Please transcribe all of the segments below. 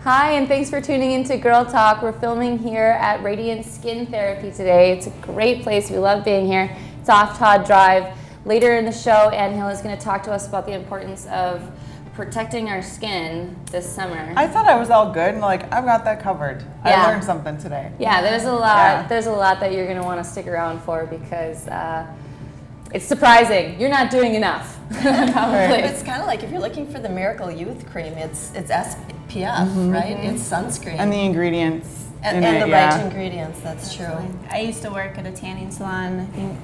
Hi, and thanks for tuning into Girl Talk. We're filming here at Radiant Skin Therapy today. It's a great place. We love being here. It's off Todd Drive. Later in the show, Ann is going to talk to us about the importance of protecting our skin this summer. I thought I was all good, and I've got that covered. Yeah. I learned something today. Yeah, there's a lot. Yeah. There's a lot that you're going to want to stick around for because it's surprising. You're not doing enough. Right. It's kind of like if you're looking for the Miracle Youth Cream, it's SPF, right? It's sunscreen. And the ingredients. And the right ingredients, that's true. I used to work at a tanning salon, I think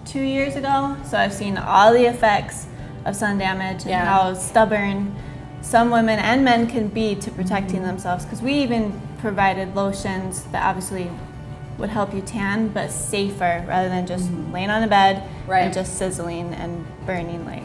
2 years ago, so I've seen all the effects of sun damage and how stubborn some women and men can be to protecting themselves, because we even provided lotions that obviously would help you tan, but safer rather than just laying on a bed and just sizzling and burning. Like,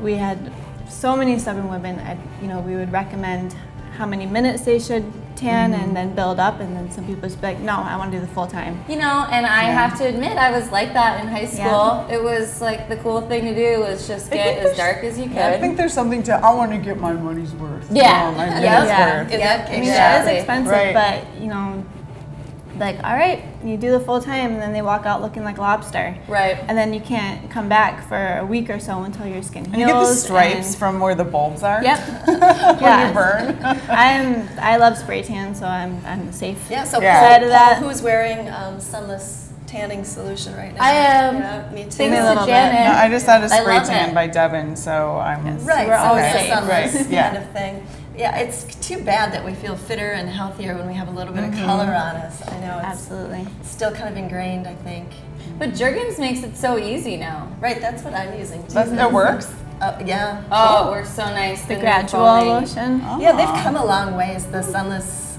we had so many stubborn women. We would recommend how many minutes they should tan and then build up, and then some people just be like, no, I want to do the full time. And I have to admit, I was like that in high school. Yeah. It was like the cool thing to do was just get as dark as you could. I think there's something to, I want to get my money's worth. Yeah. It is expensive, but all right, you do the full time, and then they walk out looking like a lobster. Right. And then you can't come back for a week or so until your skin heals. And you get the stripes from where the bulbs are. Yep. When you burn. I love spray tan, so I'm safe. Yeah. So side of that. Who's wearing sunless tanning solution right now? I am. Yeah, me too. Thanks to Janet. No, I just had a spray tan by Devin, so I'm right. So we're all it's safe. a sunless kind of thing. Yeah, it's too bad that we feel fitter and healthier when we have a little bit of color on us. I know it's absolutely still kind of ingrained, I think. But Jergens makes it so easy now. Right, that's what I'm using too. It works? Yeah. Oh, it works so nice. The gradual lotion. Oh. Yeah, they've come a long ways. The sunless,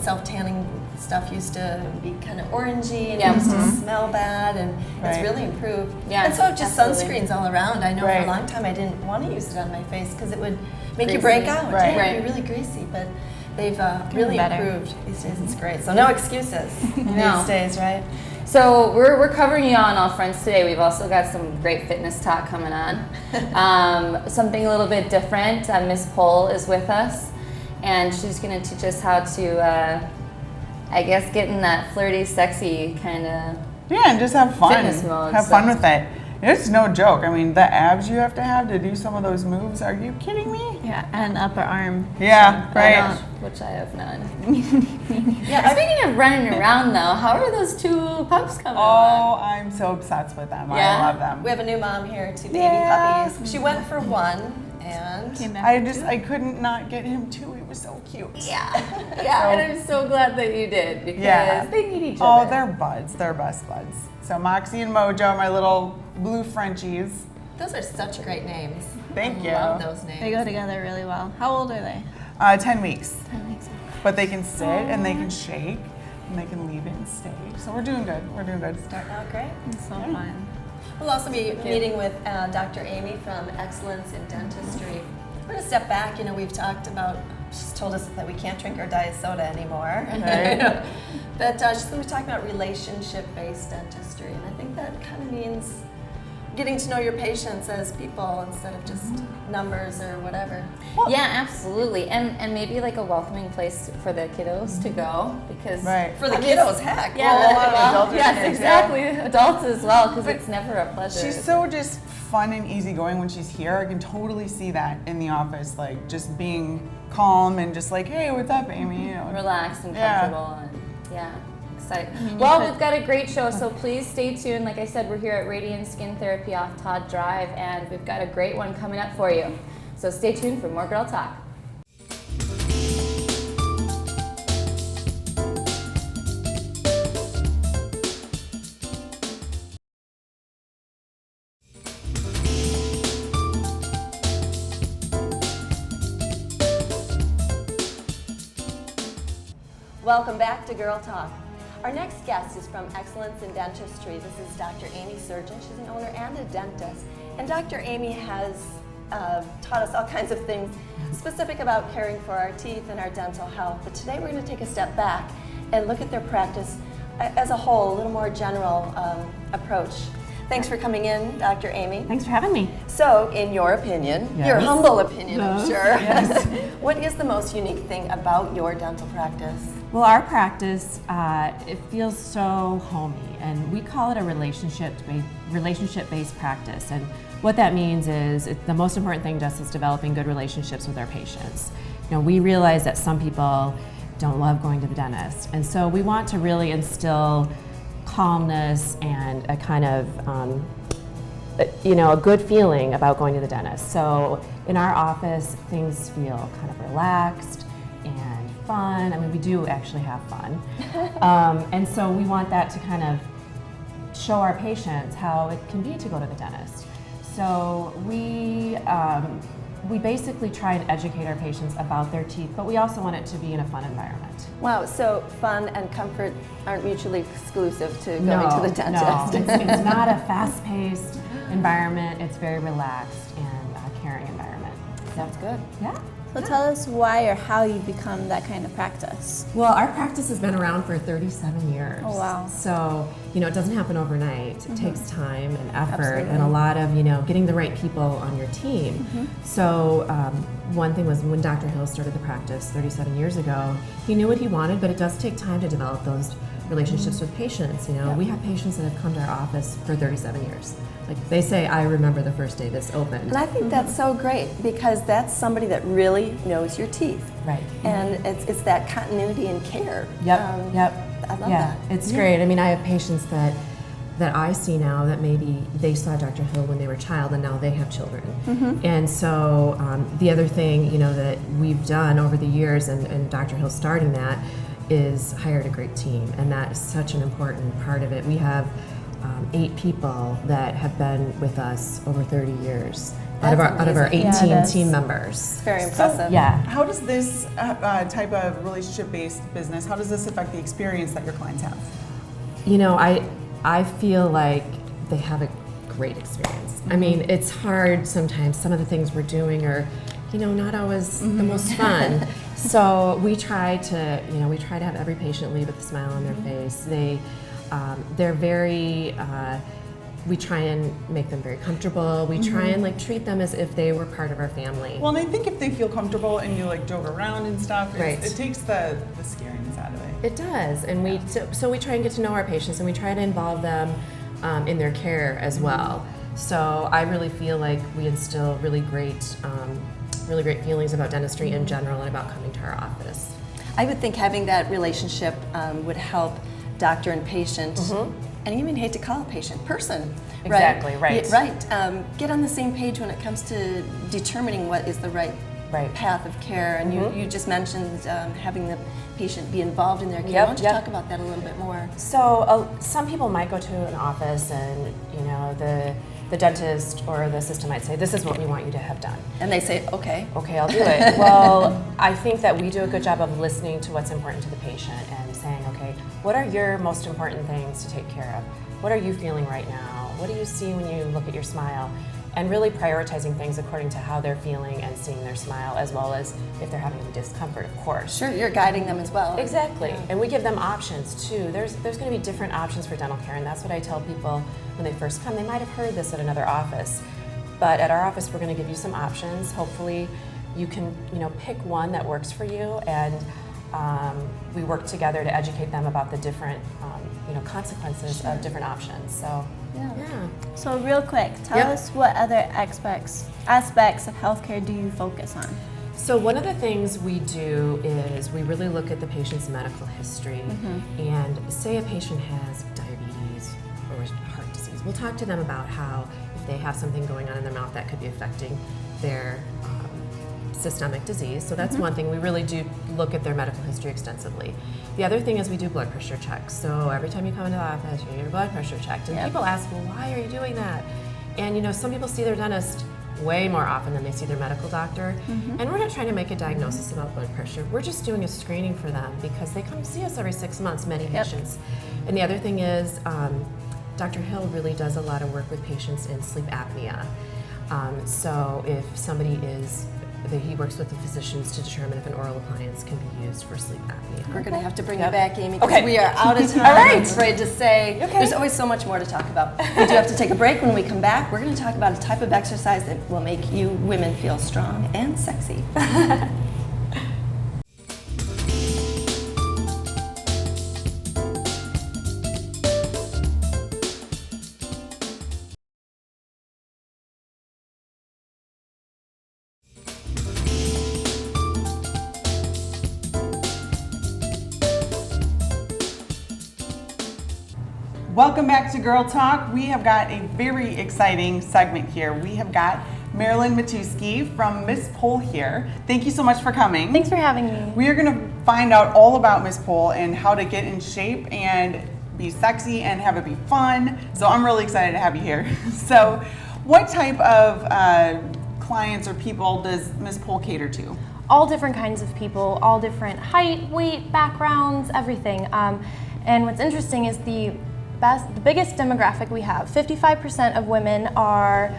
self-tanning stuff used to be kind of orangey and used to smell bad, and it's really improved. Yeah, and so just sunscreens all around. I know for a long time I didn't want to use it on my face because it would make you break out. Right. It would be really greasy, but they've really improved these days. It's great. So no excuses these days, right? So we're covering you on all fronts today. We've also got some great fitness talk coming on. Something a little bit different. Miss Pohl is with us, and she's going to teach us how to, get in that flirty, sexy kind of and just have fun. Fitness mode. Have fun with it. It's no joke. I mean, the abs you have to do some of those moves. Are you kidding me? Yeah, and upper arm. Yeah, right. Which I have none. Speaking of running around, though, how are those two pups coming along? Oh, I'm so obsessed with them. I love them. We have a new mom here, 2 baby puppies. She went for one, and came back I couldn't not get him too. He was so cute. Yeah, and I'm so glad that you did because they need each other. Oh, they're buds. They're best buds. So Moxie and Mojo, my little blue Frenchies. Those are such great names. Thank you. I love those names. They go together really well. How old are they? 10 weeks. 10 weeks. But they can sit and they can shake and they can leave it and stay. So we're doing good. We're doing good. Starting out great. It's so fun. We'll also be meeting with Dr. Amy from Excellence in Dentistry. We're going to step back. We've talked about, she's told us that we can't drink our diet soda anymore. Right. But she's going to be talking about relationship-based dentistry. And I think that kind of means getting to know your patients as people instead of just numbers or whatever. Well, yeah, absolutely. And maybe like a welcoming place for the kiddos to go because for the kiddos, heck. Yeah, a lot of adults. Yes, exactly. Adults as well, because it's never a pleasure. She's so just fun and easygoing when she's here. I can totally see that in the office, like just being calm and just like, hey, what's up, Amy? Relaxed and comfortable and excited. Well, we've got a great show, so please stay tuned. Like I said, we're here at Radiant Skin Therapy off Todd Drive, and we've got a great one coming up for you. So stay tuned for more Girl Talk. Welcome back to Girl Talk. Our next guest is from Excellence in Dentistry. This is Dr. Amy Surgeon. She's an owner and a dentist. And Dr. Amy has taught us all kinds of things specific about caring for our teeth and our dental health. But today we're going to take a step back and look at their practice as a whole, a little more general approach. Thanks for coming in, Dr. Amy. Thanks for having me. So, in your opinion, your humble opinion, I'm sure, what is the most unique thing about your dental practice? Well, our practice, it feels so homey, and we call it a relationship-based practice. And what that means is the most important thing to us is developing good relationships with our patients. You know, we realize that some people don't love going to the dentist, and so we want to really instill calmness and a kind of, a good feeling about going to the dentist. So in our office, things feel kind of relaxed and fun. I mean, we do actually have fun. And so we want that to kind of show our patients how it can be to go to the dentist. So we basically try and educate our patients about their teeth, but we also want it to be in a fun environment. Wow, so fun and comfort aren't mutually exclusive to going to the dentist. No, it's not a fast-paced environment. It's very relaxed and a caring environment. Sounds good. Yeah. So tell us why or how you become that kind of practice. Well, our practice has been around for 37 years. Oh, wow. So, it doesn't happen overnight. It takes time and effort Absolutely. and a lot of, getting the right people on your team. So, one thing was when Dr. Hill started the practice 37 years ago, he knew what he wanted, but it does take time to develop those relationships with patients. We have patients that have come to our office for 37 years. Like they say, I remember the first day this opened. And I think that's so great because that's somebody that really knows your teeth. Right. And it's that continuity and care. Yep. I love that. It's great. I mean, I have patients that I see now that maybe they saw Dr. Hill when they were a child and now they have children. And so the other thing, that we've done over the years, and Dr. Hill starting that, is hired a great team, and that is such an important part of it. We have 8 people that have been with us over 30 years out of our 18 team members. It's very impressive. How does this type of relationship-based business, how does this affect the experience that your clients have? I feel like they have a great experience. I mean, it's hard sometimes. Some of the things we're doing are, not always the most fun. So we try to have every patient leave with a smile on their face. They're very, we try and make them very comfortable. We try and treat them as if they were part of our family. Well, and I think if they feel comfortable and you joke around and stuff, Right. it takes the scariness out of it. It does, and so we try and get to know our patients, and we try to involve them in their care as well. So I really feel like we instill really great feelings about dentistry in general and about coming to our office. I would think having that relationship would help doctor and patient, and even hate to call a patient, person. Exactly, right. Get on the same page when it comes to determining what is the right path of care. And you just mentioned having the patient be involved in their care. Why don't you talk about that a little bit more? So some people might go to an office and the dentist or the assistant might say, this is what we want you to have done. And they say, okay. Okay, I'll do it. Well, I think that we do a good job of listening to what's important to the patient and saying, okay, what are your most important things to take care of? What are you feeling right now? What do you see when you look at your smile? And really prioritizing things according to how they're feeling and seeing their smile, as well as if they're having any discomfort, of course. Sure, you're guiding them as well. Exactly, and we give them options too. There's going to be different options for dental care, and that's what I tell people when they first come. They might have heard this at another office, but at our office we're going to give you some options. Hopefully you can pick one that works for you, and we work together to educate them about the different consequences of different options. So. Yeah. So real quick, tell us what other aspects of healthcare do you focus on? So one of the things we do is we really look at the patient's medical history, and say a patient has diabetes or heart disease. We'll talk to them about how if they have something going on in their mouth that could be affecting their systemic disease. So that's one thing. We really do look at their medical history extensively. The other thing is we do blood pressure checks. So every time you come into the office, you get your blood pressure checked. And people ask, well, why are you doing that? And some people see their dentist way more often than they see their medical doctor. And we're not trying to make a diagnosis about blood pressure. We're just doing a screening for them because they come see us every 6 months, many patients. And the other thing is Dr. Hill really does a lot of work with patients in sleep apnea. So if somebody is he works with the physicians to determine if an oral appliance can be used for sleep apnea. We're going to have to bring you back, Amy, because we are out of time. All right. I'm afraid to say there's always so much more to talk about. We do have to take a break. When we come back, we're going to talk about a type of exercise that will make you women feel strong and sexy. Welcome back to Girl Talk. We have got a very exciting segment here. We have got Marilyn Matuski from Miss Pole here. Thank you so much for coming. Thanks for having me. We are going to find out all about Miss Pole and how to get in shape and be sexy and have it be fun. So I'm really excited to have you here. So what type of clients or people does Miss Pole cater to? All different kinds of people, all different height, weight, backgrounds, everything. And what's interesting is the biggest demographic we have. 55% of women are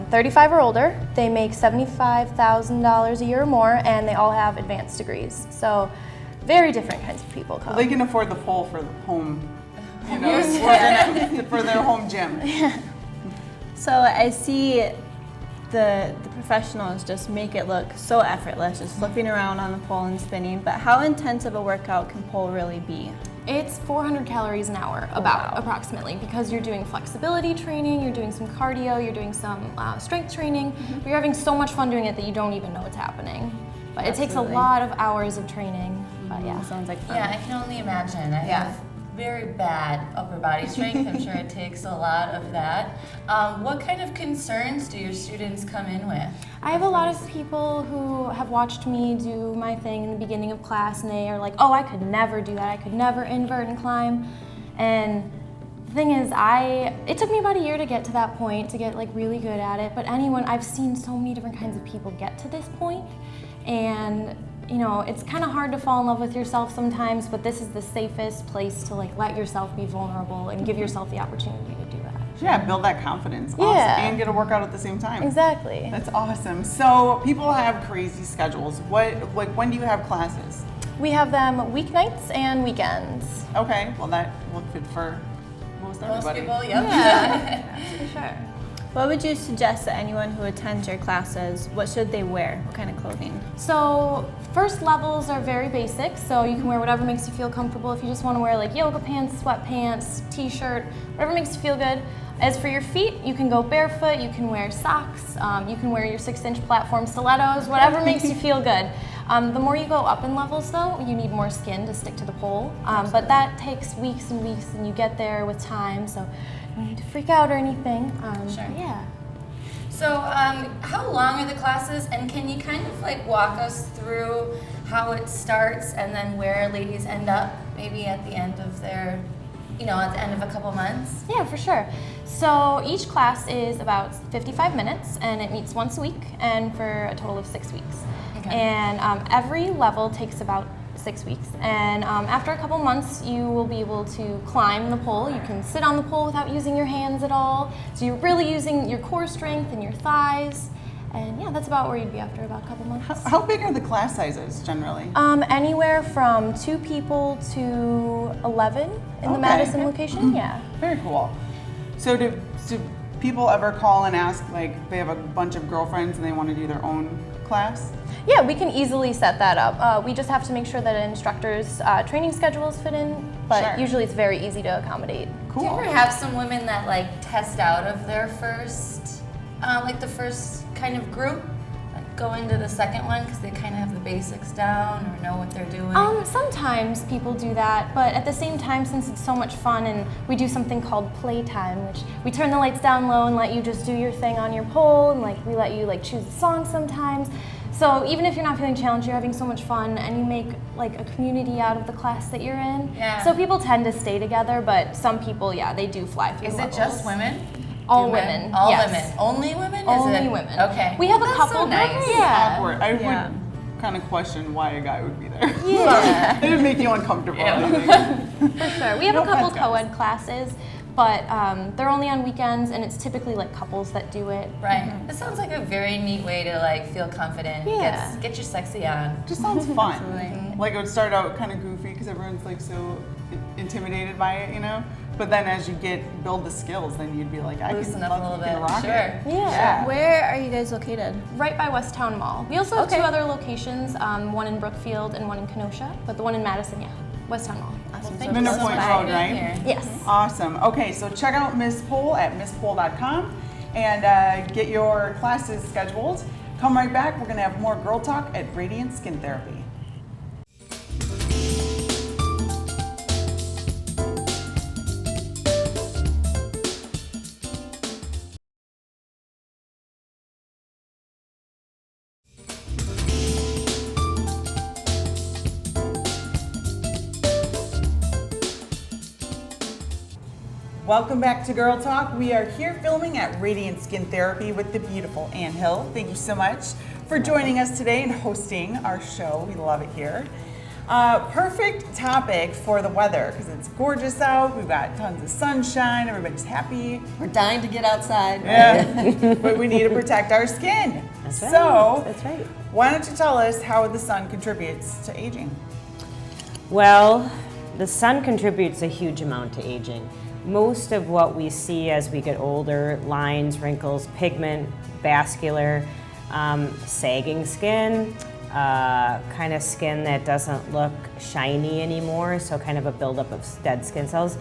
35 or older. They make $75,000 a year or more, and they all have advanced degrees. So very different kinds of people come. Well, they can afford the pole for the home, for their home gym. So I see the professionals just make it look so effortless, just flipping around on the pole and spinning. But how intense of a workout can pole really be? It's 400 calories an hour, approximately, because you're doing flexibility training, you're doing some cardio, you're doing some strength training. But you're having so much fun doing it that you don't even know it's happening. But it takes a lot of hours of training. But yeah, sounds like fun. Yeah, I can only imagine. I have very bad upper body strength. I'm sure it takes a lot of that. What kind of concerns do your students come in with? I have a lot of people who have watched me do my thing in the beginning of class, and they are like, oh, I could never do that. I could never invert and climb. And the thing is, it took me about a year to get to that point, to get like really good at it. But I've seen so many different kinds of people get to this point, and you know, it's kind of hard to fall in love with yourself sometimes, but this is the safest place to like let yourself be vulnerable and give yourself the opportunity to do that. Yeah, build that confidence. Yeah. Awesome. And get a workout at the same time. Exactly. That's awesome. So people have crazy schedules. When do you have classes? We have them weeknights and weekends. Okay, well that will fit for most everybody. Most people, yep. Yeah, for sure. What would you suggest to anyone who attends your classes? What should they wear? What kind of clothing? So first levels are very basic, so you can wear whatever makes you feel comfortable. If you just want to wear like yoga pants, sweatpants, t-shirt, whatever makes you feel good. As for your feet, you can go barefoot, you can wear socks, you can wear your 6-inch platform stilettos, whatever makes you feel good. The more you go up in levels though, you need more skin to stick to the pole, but that takes weeks and weeks, and you get there with time, so you don't need to freak out or anything. Sure. Yeah. So how long are the classes, and can you kind of like walk us through how it starts and then where ladies end up maybe at the end of their, at the end of a couple months? Yeah, for sure. So each class is about 55 minutes, and it meets once a week and for a total of 6 weeks. Okay. And every level takes about 6 weeks, and after a couple months you will be able to climb the pole. You can sit on the pole without using your hands at all, so you're really using your core strength and your thighs, and yeah, that's about where you'd be after about a couple months. How big are the class sizes generally? Anywhere from 2 people to 11 in the Madison location. Yeah. Very cool. So do people ever call and ask, like they have a bunch of girlfriends and they want to do their own class? Yeah, we can easily set that up. We just have to make sure that an instructor's training schedules fit in, but usually it's very easy to accommodate. Cool. Do you ever have some women that like test out of their first, the first kind of group, like go into the second one because they kind of have the basics down or know what they're doing? Sometimes people do that, but at the same time, since it's so much fun, and we do something called playtime, which we turn the lights down low and let you just do your thing on your pole, and like we let you like choose a song sometimes. So even if you're not feeling challenged, you're having so much fun, and you make like a community out of the class that you're in. Yeah. So people tend to stay together, but some people, yeah, they do fly through. Is levels. it just women? All women. All yes. women. Only women? Only women. Okay. We have a That's couple. so nice. Yeah. Awkward. I would kind of question why a guy would be there. Yeah. It would make you uncomfortable. For sure. We have No a couple offense, guys. co-ed classes, but they're only on weekends, and it's typically like couples that do it. Right. This sounds like a very neat way to like feel confident. Yeah. Get your sexy on. Just sounds fun. Like it would start out kind of goofy because everyone's like so intimidated by it, you know. But then as you build the skills, then you'd be like, I Loosen can up a little bit. rock Sure. it. Yeah. Where are you guys located? Right by Westtown Mall. We also have two other locations, one in Brookfield and one in Kenosha, but the one in Madison, Westtown Mall. Awesome. Minute Point Road, right? Yes. Awesome. Okay, so check out Miss Pohl at misspol.com and get your classes scheduled. Come right back. We're going to have more Girl Talk at Radiant Skin Therapy. Welcome back to Girl Talk. We are here filming at Radiant Skin Therapy with the beautiful Ann Hill. Thank you so much for joining us today and hosting our show. We love it here. Perfect topic for the weather because it's gorgeous out. We've got tons of sunshine. Everybody's happy. We're dying to get outside. Yeah, but we need to protect our skin. That's right. So, That's right. Why don't you tell us how the sun contributes to aging? Well, the sun contributes a huge amount to aging. Most of what we see as we get older, lines, wrinkles, pigment, vascular, sagging skin, kind of skin that doesn't look shiny anymore, so kind of a buildup of dead skin cells,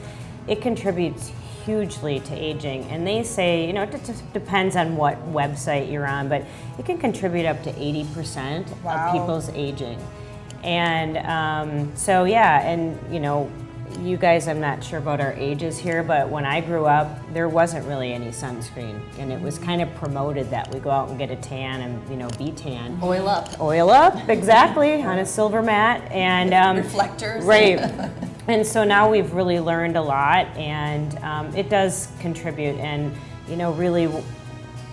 it contributes hugely to aging. And they say, you know, it just depends on what website you're on, but it can contribute up to 80% of people's aging. And so, yeah, and you know, you guys, I'm not sure about our ages here, but when I grew up, there wasn't really any sunscreen, and it was kind of promoted that we go out and get a tan and, you know, be tan. Oil up. Oil up, exactly, on a silver mat. And reflectors. Right. And so now we've really learned a lot, and it does contribute. And, you know, really,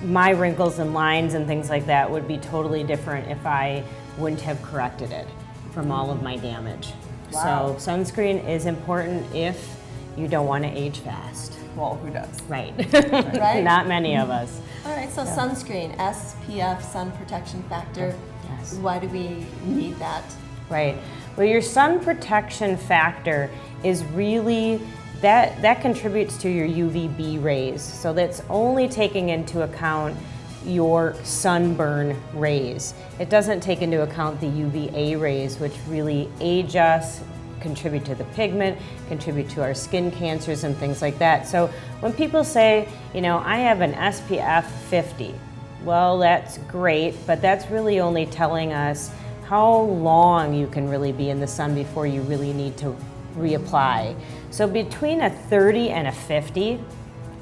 my wrinkles and lines and things like that would be totally different if I wouldn't have corrected it from all of my damage. Wow. So sunscreen is important if you don't want to age fast. Well, who does? Right. Right. Not many of us. All right, so sunscreen, SPF, sun protection factor. Yes. Why do we need that? Right. Well, your sun protection factor is really, that contributes to your UVB rays. So that's only taking into account your sunburn rays. It doesn't take into account the UVA rays, which really age us, contribute to the pigment, contribute to our skin cancers and things like that. So when people say, you know, I have an SPF 50, well, that's great, but that's really only telling us how long you can really be in the sun before you really need to reapply. So between a 30 and a 50,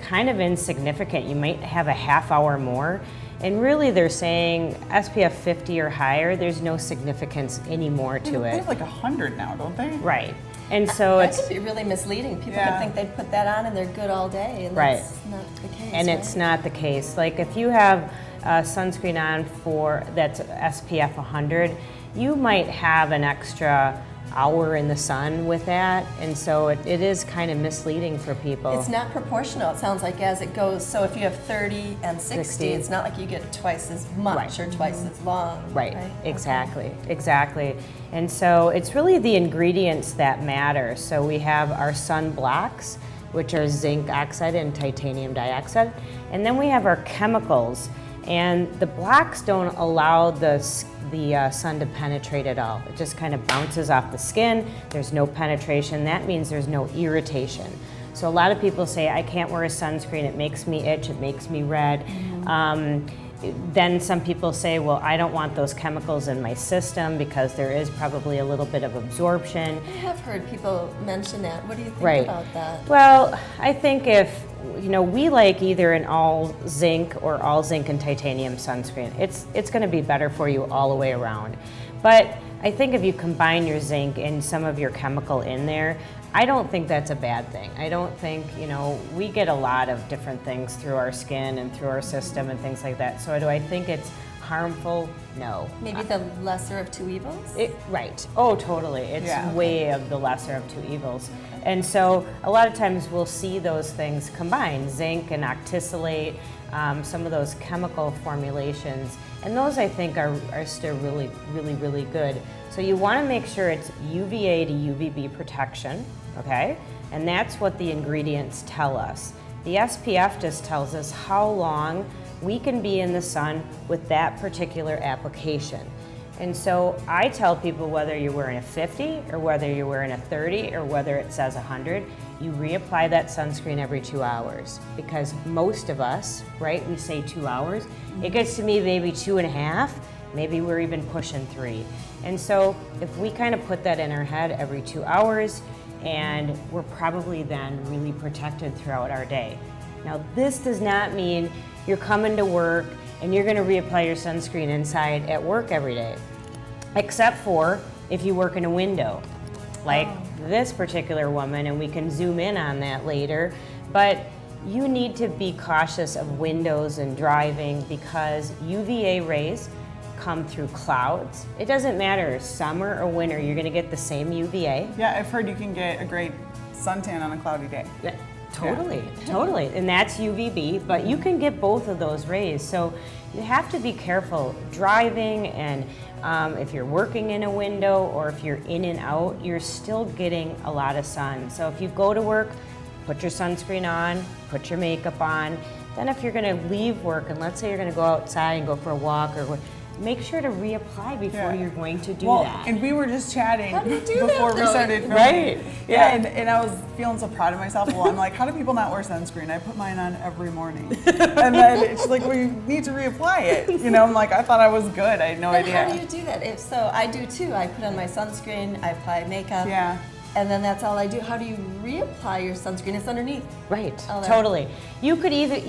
kind of insignificant. You might have a half hour more. And really they're saying SPF 50 or higher, there's no significance anymore to They it. have like 100 now, don't they? Right. And so That it's could be really misleading. People Yeah. could think they'd put that on and they're good all day, and Right. that's not the case. and right? it's not the case. Like if you have sunscreen on for that's SPF 100, you might have an extra hour in the sun with that, and so it is kind of misleading for people. It's not proportional, it sounds like, as it goes. So if you have 30 and 60, 60. it's not like you get twice as much Right. or twice as long. Right, Okay. exactly, exactly. And so it's really the ingredients that matter. So we have our sun blocks, which are zinc oxide and titanium dioxide, and then we have our chemicals. And the blocks don't allow the sun to penetrate at all. It just kind of bounces off the skin. There's no penetration. That means there's no irritation. So a lot of people say, I can't wear a sunscreen. It makes me itch. It makes me red. Then some people say, well, I don't want those chemicals in my system because there is probably a little bit of absorption. I have heard people mention that. What do you think Right. about that? Well, I think if, you know, we like either an all zinc or all zinc and titanium sunscreen. It's going to be better for you all the way around. But I think if you combine your zinc and some of your chemical in there, I don't think that's a bad thing. I don't think, you know, we get a lot of different things through our skin and through our system and things like that. So do I think it's harmful? No. Maybe the lesser of two evils? Right. Oh, totally. It's way of the lesser of two evils. And so a lot of times we'll see those things combined, zinc and octisalate, some of those chemical formulations. And those I think are still really, really, really good. So you want to make sure it's UVA to UVB protection, okay? And that's what the ingredients tell us. The SPF just tells us how long we can be in the sun with that particular application. And so I tell people, whether you're wearing a 50 or whether you're wearing a 30 or whether it says 100, you reapply that sunscreen every 2 hours, because most of us, right, we say 2 hours. It gets to me maybe 2.5, maybe we're even pushing 3. And so if we kind of put that in our head every 2 hours, and we're probably then really protected throughout our day. Now, this does not mean you're coming to work and you're going to reapply your sunscreen inside at work every day, except for if you work in a window, like this particular woman, and we can zoom in on that later. But you need to be cautious of windows and driving, because UVA rays come through clouds. It doesn't matter, summer or winter, you're going to get the same UVA. Yeah, I've heard you can get a great suntan on a cloudy day. Yeah, totally, totally. And that's UVB, but you can get both of those rays. So you have to be careful driving, and if you're working in a window or if you're in and out, you're still getting a lot of sun. So if you go to work, put your sunscreen on, put your makeup on. Then if you're going to leave work, and let's say you're going to go outside and go for a walk, or make sure to reapply before you're going to do that. And we were just chatting How do you do before that, we though? started filming. Right. Yeah, and I was feeling so proud of myself. Well, I'm like, how do people not wear sunscreen? I put mine on every morning. And then she's like, well, you need to reapply it. You know, I'm like, I thought I was good. I had no idea. How do you do that? If so, I do too. I put on my sunscreen, I apply makeup. Yeah. And then that's all I do. How do you reapply your sunscreen? It's underneath. Right, Oh, there. totally. You could either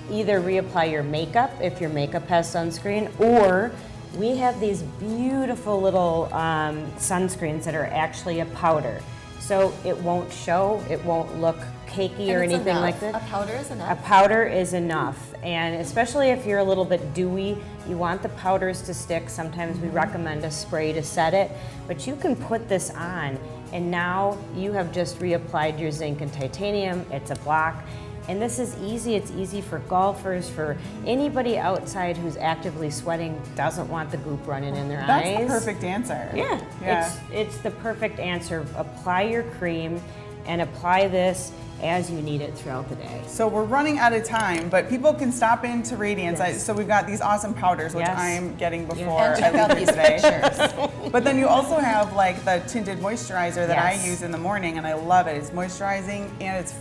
reapply your makeup if your makeup has sunscreen, or we have these beautiful little sunscreens that are actually a powder. So it won't show, it won't look cakey or And it's anything enough. like that. A powder is enough. A powder is enough, and especially if you're a little bit dewy, you want the powders to stick. Sometimes we recommend a spray to set it, but you can put this on, and now you have just reapplied your zinc and titanium. It's a block, and this is easy. It's easy for golfers, for anybody outside who's actively sweating, doesn't want the goop running in their eyes. That's the perfect answer. Yeah. It's the perfect answer. Apply your cream and apply this as you need it throughout the day. So we're running out of time, but people can stop into Radiance. Yes. So we've got these awesome powders, which Yes. I'm getting before And check I out leave these here today. pictures. But then you also have like the tinted moisturizer that Yes. I use in the morning, and I love it. It's moisturizing, and it's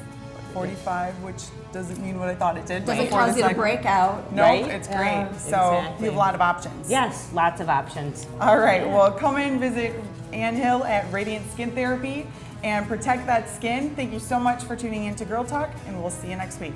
45, which doesn't mean what I thought it did. but Doesn't before cause the you to sun- break out. No, Right? it's great. Yeah. So Exactly. you have a lot of options. Yes, lots of options. All right, well, come and visit Ann Hill at Radiant Skin Therapy and protect that skin. Thank you so much for tuning in to Girl Talk, and we'll see you next week.